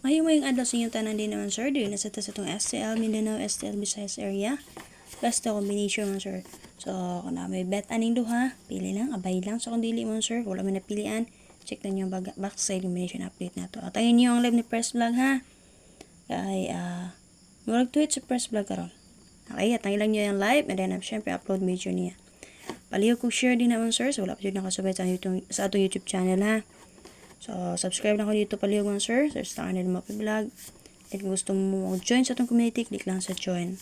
May adlaw sa inyong tanan din naman sir. Dili na sa itong STL, Mindanao, STL, Visayas area. Basta combination man sir. So, kung na may bet aning duha, pili lang, abay lang. So, kung dili mo sir, wala man napilian, check na nyo yung backside combination update na to. At ayun nyo ang live ni Press Vlog ha. Kaya, murag tweet sa Press Vlog karon. Okay, at lang nyo yung live, and then syempre upload video niya. Palihog kong share din naman sir, so wala pa dyan nakasubay sa atong YouTube channel ha. So, subscribe na ko dito palihog man sir. Search lang nila mga vlog. At kung gusto mo mag-join sa itong community, click lang sa join.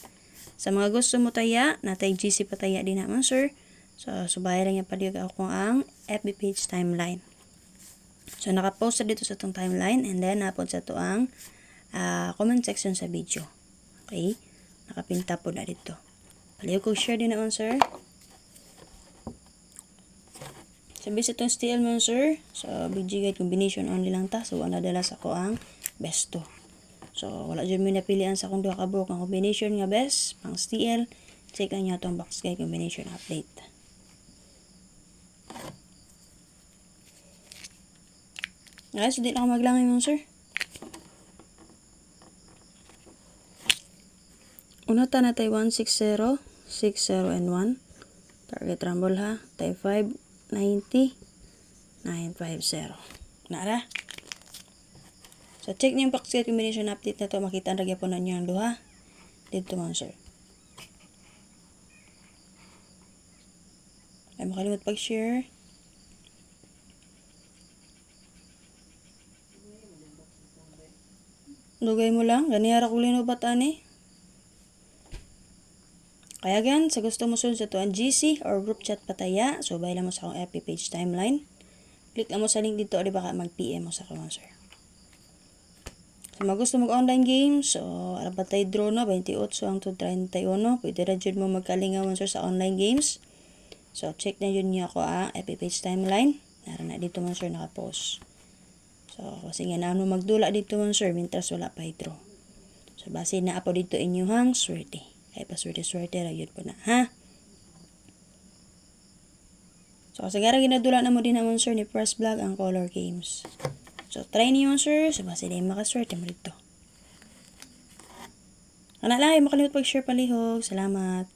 Sa mga gusto mo taya, natay GC pataya din naman sir. So, subaya lang yung palihog ako ang FB page timeline. So, nakapost na dito sa itong timeline. And then, napod sa ito ang comment section sa video. Okay? Nakapinta po na dito. Palihog kong share din naman sir. Sabi sa itong STL man sir, sa BG Guide combination only lang ta. So, wala dala sa ko ang best to. So, wala dyan mo napilian sa kung duha ka buhok ang combination nga best, pang STL. Check lang nyo itong box guide combination update. Guys, hindi na ako maglangay mo sir. Una ta na tayo 160, 60 and 1. Target rumble ha. Tayo 5. 90 950 nara. So check niyo yung box guide combination update na to, makita na po na niyo ang duha dito man sir. Ay makalimot pag-share. Lugay mo lang, ganihara ko linubat ani. Kaya gan, sa gusto mo sunod sa to ang GC or group chat pataya, so bay lang mo sa akong FB page timeline. Click lang mo sa link dito o di baka mag-PM mo sa akong sir. So gusto mag-online games, so arabatay draw na, 28 ang 31. Pwede na dyan mo magkalingawan sir sa online games. So check na yun niya ako ang FB page timeline. Nara na dito man sir nakapost. So kasi nga na magdula dito man sir, mintras wala pa draw. So base na ako dito inyuhang swerte. Ay paswerte-swerte ra yun po na, ha? So, kasagara ginadula na mo din naman sir ni Press Vlog ang color games. So, try niyo sir. So, basta din makaswerte mo dito. Kana lang, makalimut pag-share palihog. Salamat.